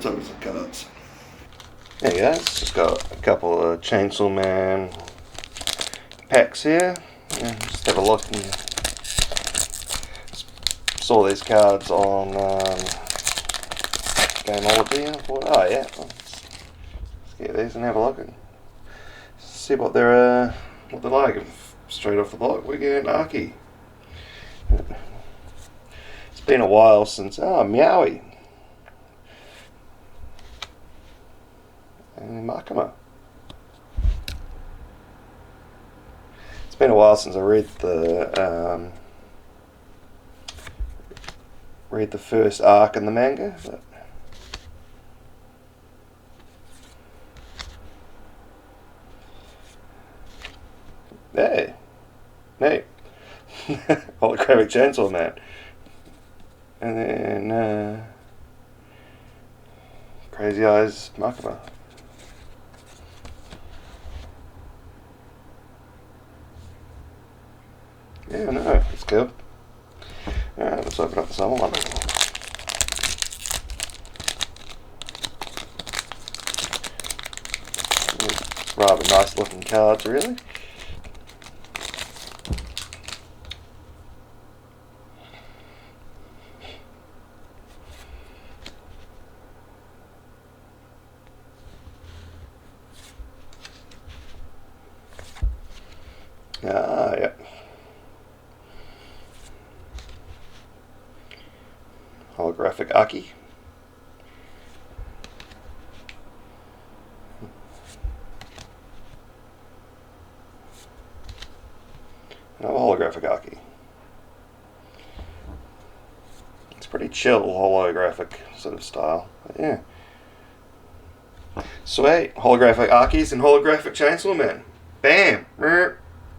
Let's open some cards. There you go. It's just got a couple of Chainsaw Man packs here. Yeah, just have a look. And saw these cards on Gameology, and I thought, oh yeah, let's get these and have a look and see what they're like. And straight off the block, we get Aki. It's been a while since Meowie and Makima. It's been a while since I read the first arc in the manga. But hey, holographic Chainsaw Man, and then Crazy Eyes Makima. Yeah, no, that's good. Alright, let's open up the summer one. Rather nice looking cards, really. Yeah. Holographic Aki. Another holographic Aki. It's pretty chill holographic sort of style. But yeah. Sweet. Holographic Akis and holographic Chainsaw Man. Bam!